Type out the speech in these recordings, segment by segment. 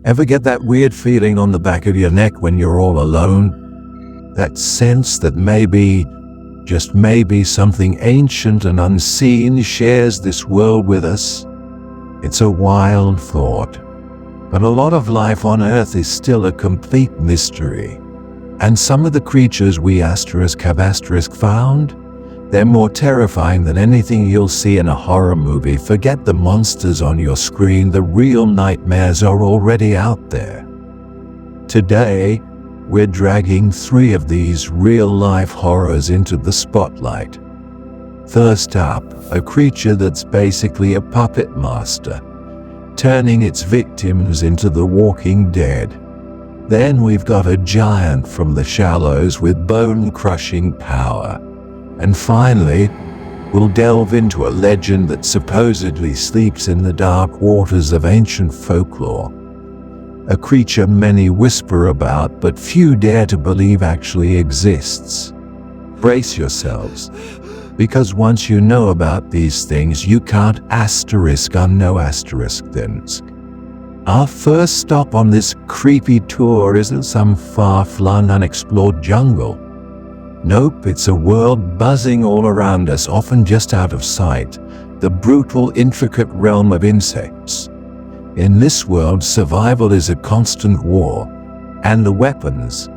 Ever get that weird feeling on the back of your neck when you're all alone? That sense that maybe, just maybe, something ancient and unseen shares this world with us? It's a wild thought, but a lot of life on Earth is still a complete mystery. And some of the creatures we have found, they're more terrifying than anything you'll see in a horror movie. Forget the monsters on your screen, the real nightmares are already out there. Today, we're dragging 3 of these real-life horrors into the spotlight. First up, a creature that's basically a puppet master, turning its victims into the walking dead. Then we've got a giant from the shallows with bone-crushing power. And finally, we'll delve into a legend that supposedly sleeps in the dark waters of ancient folklore. A creature many whisper about, but few dare to believe actually exists. Brace yourselves, because once you know about these things, you can't unknow things. Our first stop on this creepy tour isn't some far-flung unexplored jungle. Nope, it's a world buzzing all around us, often just out of sight, the brutal, intricate realm of insects. In this world, survival is a constant war, and the weapons,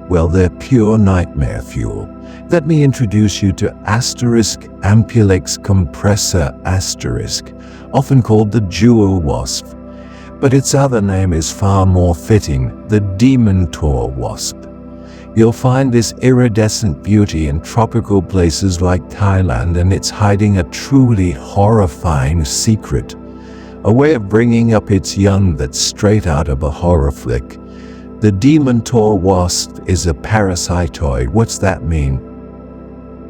well, they're pure nightmare fuel. Let me introduce you to Ampulex compressor *, often called the jewel wasp, but its other name is far more fitting, the Dementor wasp. You'll find this iridescent beauty in tropical places like Thailand, and it's hiding a truly horrifying secret, a way of bringing up its young that's straight out of a horror flick. The Dementor wasp is a parasitoid. What's that mean?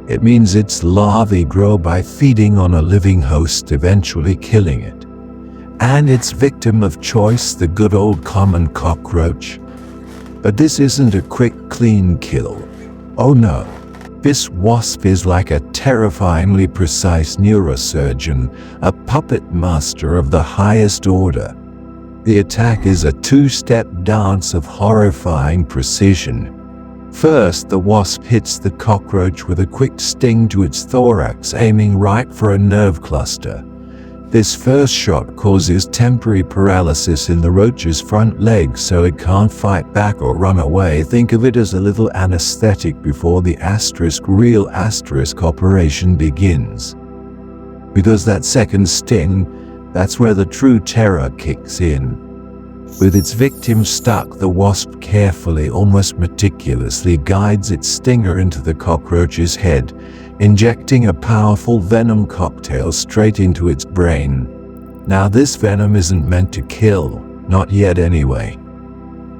It means its larvae grow by feeding on a living host, eventually killing it. And its victim of choice, the good old common cockroach. But this isn't a quick, clean kill. Oh no. This wasp is like a terrifyingly precise neurosurgeon, a puppet master of the highest order. The attack is a 2-step dance of horrifying precision. First, the wasp hits the cockroach with a quick sting to its thorax, aiming right for a nerve cluster. This first shot causes temporary paralysis in the roach's front legs, so it can't fight back or run away. Think of it as a little anesthetic before the real operation begins. Because that second sting, that's where the true terror kicks in. With its victim stuck, the wasp carefully, almost meticulously, guides its stinger into the cockroach's head, injecting a powerful venom cocktail straight into its brain. Now, this venom isn't meant to kill, not yet anyway.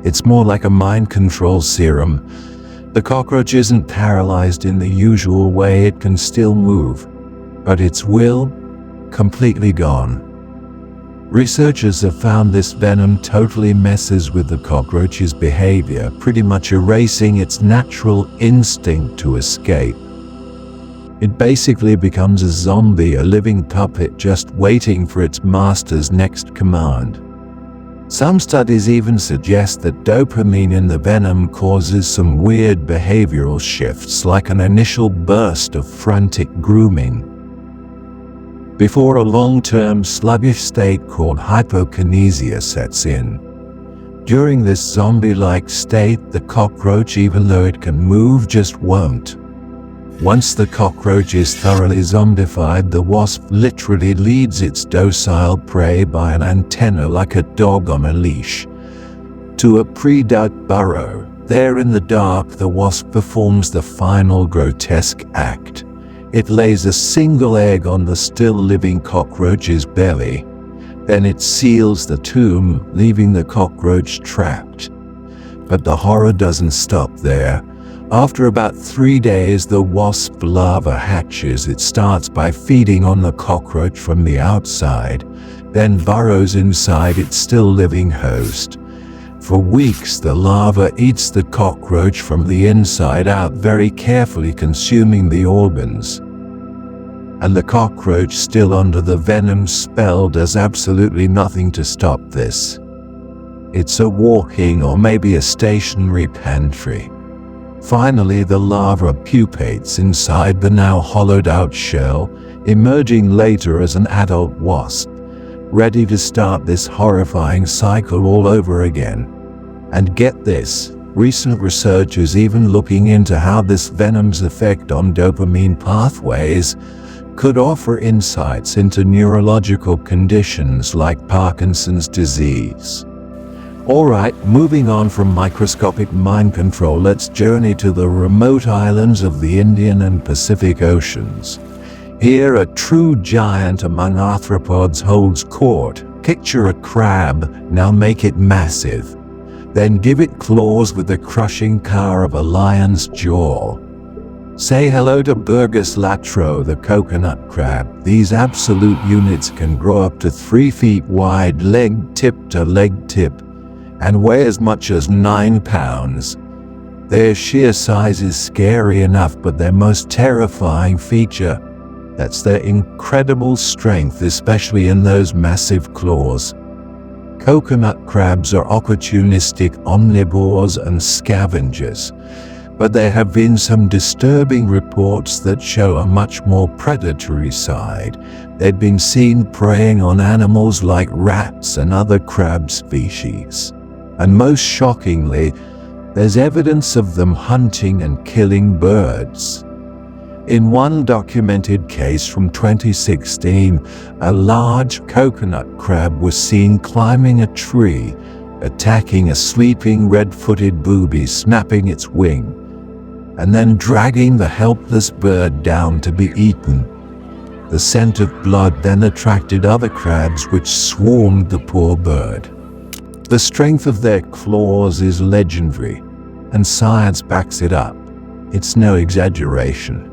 It's more like a mind control serum. The cockroach isn't paralyzed in the usual way, it can still move, but its will, completely gone. Researchers have found this venom totally messes with the cockroach's behavior, pretty much erasing its natural instinct to escape. It basically becomes a zombie, a living puppet just waiting for its master's next command. Some studies even suggest that dopamine in the venom causes some weird behavioral shifts, like an initial burst of frantic grooming, before a long-term sluggish state called hypokinesia sets in. During this zombie-like state, the cockroach, even though it can move, just won't. Once the cockroach is thoroughly zombified, the wasp literally leads its docile prey by an antenna, like a dog on a leash, to a pre-dug burrow. There in the dark, the wasp performs the final grotesque act. It lays a single egg on the still living cockroach's belly. Then it seals the tomb, leaving the cockroach trapped. But the horror doesn't stop there. After about 3 days, the wasp larva hatches. It starts by feeding on the cockroach from the outside, then burrows inside its still living host. For weeks, the larva eats the cockroach from the inside out, very carefully consuming the organs. And the cockroach, still under the venom spell, does absolutely nothing to stop this. it's a walking or maybe a stationary pantry. Finally, the larva pupates inside the now hollowed-out shell, emerging later as an adult wasp, ready to start this horrifying cycle all over again. And get this, recent research is even looking into how this venom's effect on dopamine pathways could offer insights into neurological conditions like Parkinson's disease. Alright, moving on from microscopic mind control, let's journey to the remote islands of the Indian and Pacific Oceans. Here, a true giant among arthropods holds court. Picture a crab, now make it massive. Then give it claws with the crushing power of a lion's jaw. Say hello to Burgess latro, the coconut crab. These absolute units can grow up to 3 feet wide, leg tip to leg tip, and weigh as much as 9 pounds. Their sheer size is scary enough, but their most terrifying feature, that's their incredible strength, especially in those massive claws. Coconut crabs are opportunistic omnivores and scavengers, but there have been some disturbing reports that show a much more predatory side. They've been seen preying on animals like rats and other crab species. And most shockingly, there's evidence of them hunting and killing birds. In one documented case from 2016, a large coconut crab was seen climbing a tree, attacking a sleeping red-footed booby, snapping its wing, and then dragging the helpless bird down to be eaten. The scent of blood then attracted other crabs which swarmed the poor bird. The strength of their claws is legendary, and science backs it up. It's no exaggeration.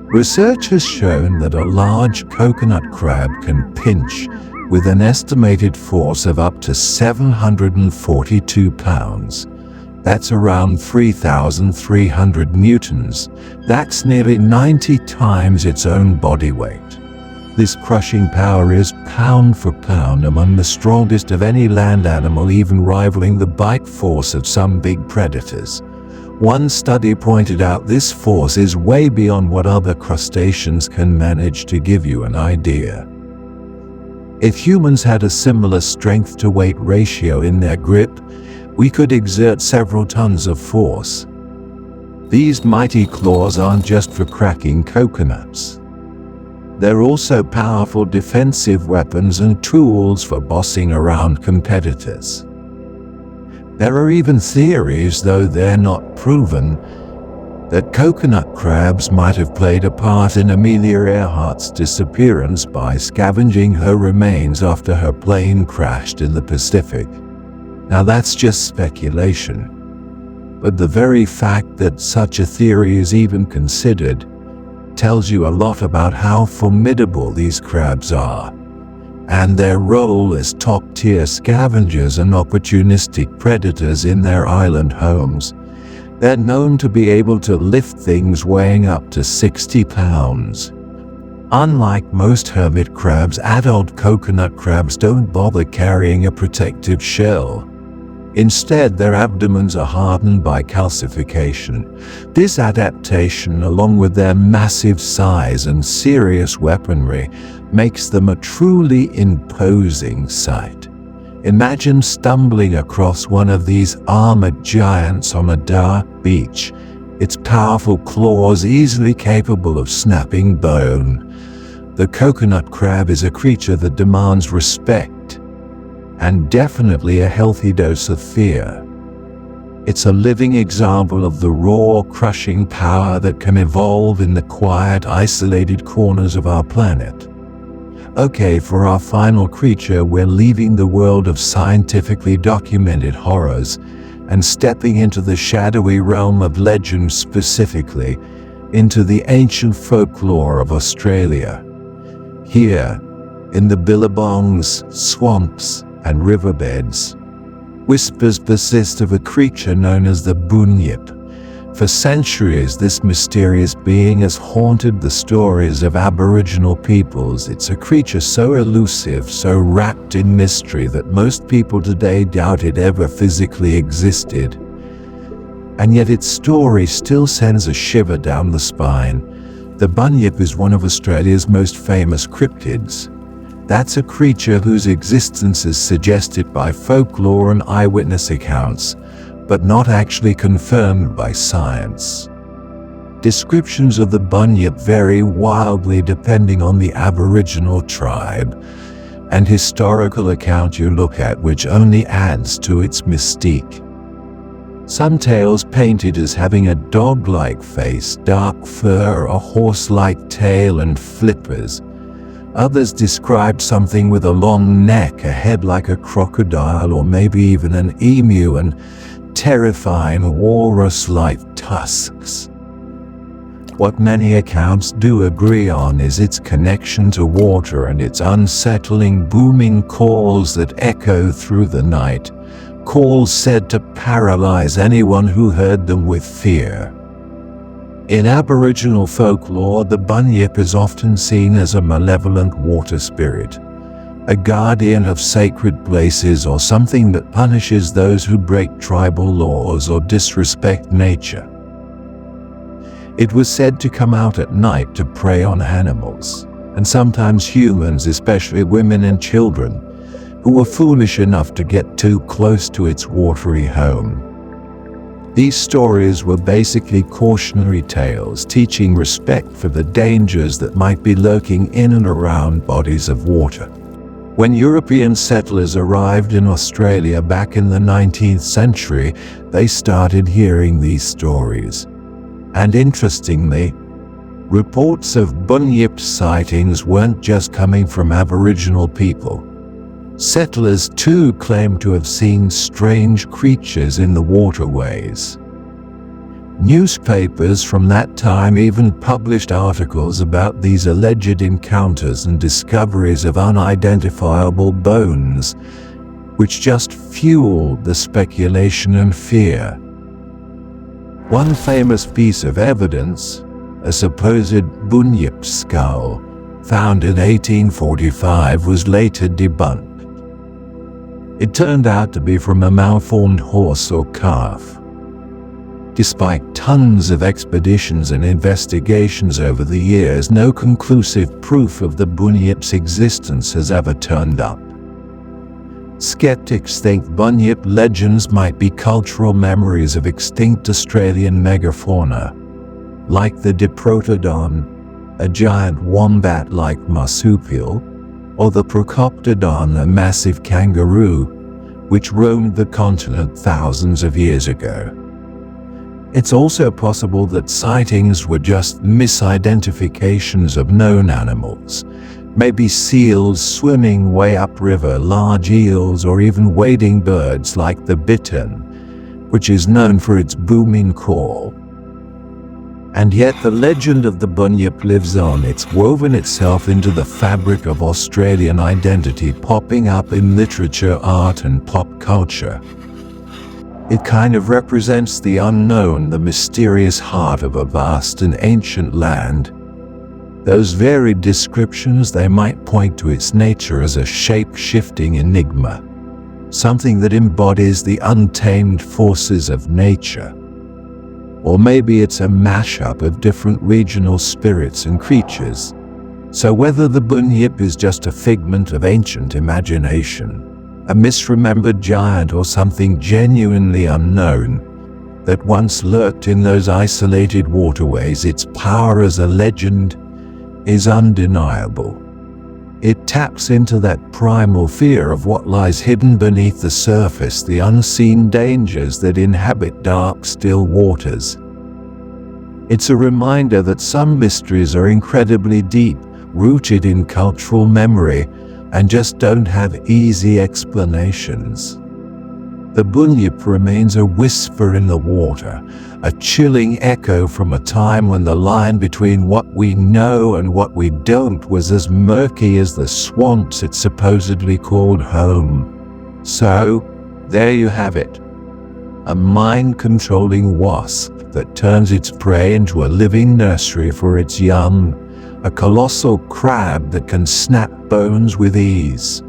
Research has shown that a large coconut crab can pinch with an estimated force of up to 742 pounds. That's around 3,300 newtons. That's nearly 90 times its own body weight. This crushing power is pound for pound among the strongest of any land animal, even rivaling the bite force of some big predators. One study pointed out this force is way beyond what other crustaceans can manage. To give you an idea, if humans had a similar strength-to-weight ratio in their grip, we could exert several tons of force. These mighty claws aren't just for cracking coconuts. They're also powerful defensive weapons and tools for bossing around competitors. There are even theories, though they're not proven, that coconut crabs might have played a part in Amelia Earhart's disappearance by scavenging her remains after her plane crashed in the Pacific. Now that's just speculation, but the very fact that such a theory is even considered tells you a lot about how formidable these crabs are, and their role as top-tier scavengers and opportunistic predators in their island homes. They're known to be able to lift things weighing up to 60 pounds. Unlike most hermit crabs, adult coconut crabs don't bother carrying a protective shell. Instead, their abdomens are hardened by calcification. This adaptation, along with their massive size and serious weaponry, makes them a truly imposing sight. Imagine stumbling across one of these armored giants on a dark beach, its powerful claws easily capable of snapping bone. The coconut crab is a creature that demands respect, and definitely a healthy dose of fear. It's a living example of the raw, crushing power that can evolve in the quiet, isolated corners of our planet. Okay, for our final creature, we're leaving the world of scientifically documented horrors and stepping into the shadowy realm of legend, specifically into the ancient folklore of Australia. Here, in the billabongs, swamps, and riverbeds, whispers persist of a creature known as the bunyip. For centuries, this mysterious being has haunted the stories of Aboriginal peoples. It's a creature so elusive, so wrapped in mystery that most people today doubt it ever physically existed. And yet its story still sends a shiver down the spine. The bunyip is one of Australia's most famous cryptids. That's a creature whose existence is suggested by folklore and eyewitness accounts, but not actually confirmed by science. Descriptions of the bunyip vary wildly depending on the Aboriginal tribe and historical account you look at, which only adds to its mystique. Some tales paint it as having a dog-like face, dark fur, a horse-like tail, and flippers. Others describe something with a long neck, a head like a crocodile, or maybe even an emu, and terrifying walrus-like tusks. What many accounts do agree on is its connection to water and its unsettling booming calls that echo through the night, calls said to paralyze anyone who heard them with fear. In Aboriginal folklore, the bunyip is often seen as a malevolent water spirit, a guardian of sacred places, or something that punishes those who break tribal laws or disrespect nature. It was said to come out at night to prey on animals, and sometimes humans, especially women and children, who were foolish enough to get too close to its watery home. These stories were basically cautionary tales, teaching respect for the dangers that might be lurking in and around bodies of water. When European settlers arrived in Australia back in the 19th century, they started hearing these stories. And interestingly, reports of bunyip sightings weren't just coming from Aboriginal people. Settlers too claimed to have seen strange creatures in the waterways. Newspapers from that time even published articles about these alleged encounters and discoveries of unidentifiable bones, which just fueled the speculation and fear. One famous piece of evidence, a supposed bunyip skull, found in 1845, was later debunked. It turned out to be from a malformed horse or calf. Despite tons of expeditions and investigations over the years, no conclusive proof of the bunyip's existence has ever turned up. Skeptics think bunyip legends might be cultural memories of extinct Australian megafauna, like the Diprotodon, a giant wombat-like marsupial, or the Procoptodon, a massive kangaroo, which roamed the continent thousands of years ago. It's also possible that sightings were just misidentifications of known animals, maybe seals swimming way upriver, large eels, or even wading birds like the bittern, which is known for its booming call. And yet the legend of the bunyip lives on. It's woven itself into the fabric of Australian identity, popping up in literature, art, and pop culture. It kind of represents the unknown, the mysterious heart of a vast and ancient land. Those varied descriptions, they might point to its nature as a shape-shifting enigma, something that embodies the untamed forces of nature. Or maybe it's a mashup of different regional spirits and creatures. So whether the bunyip is just a figment of ancient imagination, a misremembered giant, or something genuinely unknown that once lurked in those isolated waterways, its power as a legend is undeniable. It taps into that primal fear of what lies hidden beneath the surface, the unseen dangers that inhabit dark, still waters. It's a reminder that some mysteries are incredibly deep, rooted in cultural memory, and just don't have easy explanations. The bunyip remains a whisper in the water, a chilling echo from a time when the line between what we know and what we don't was as murky as the swamps it supposedly called home. So, there you have it. A mind-controlling wasp. that turns its prey into a living nursery for its young, a colossal crab that can snap bones with ease,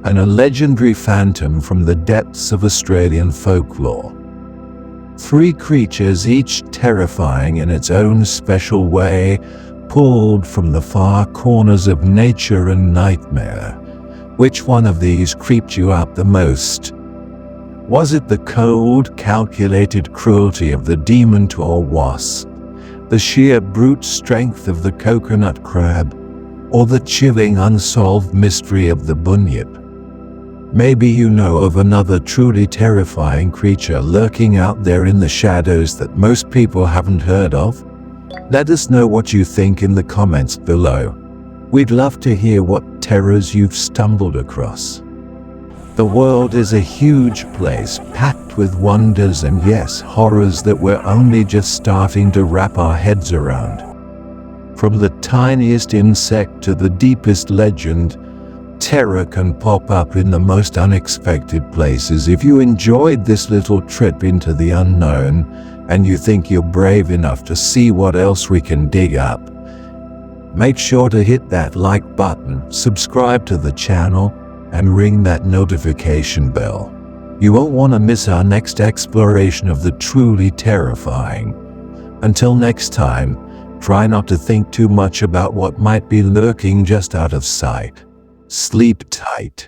and a legendary phantom from the depths of Australian folklore. 3 creatures, each terrifying in its own special way, pulled from the far corners of nature and nightmare. Which one of these creeped you out the most? Was it the cold, calculated cruelty of the dementor wasp, the sheer brute strength of the coconut crab, or the chilling unsolved mystery of the bunyip? Maybe you know of another truly terrifying creature lurking out there in the shadows that most people haven't heard of? Let us know what you think in the comments below. We'd love to hear what terrors you've stumbled across. The world is a huge place packed with wonders and yes, horrors that we're only just starting to wrap our heads around. From the tiniest insect to the deepest legend, terror can pop up in the most unexpected places. If you enjoyed this little trip into the unknown and you think you're brave enough to see what else we can dig up, make sure to hit that like button, subscribe to the channel, and ring that notification bell. You won't want to miss our next exploration of the truly terrifying. Until next time, try not to think too much about what might be lurking just out of sight. Sleep tight.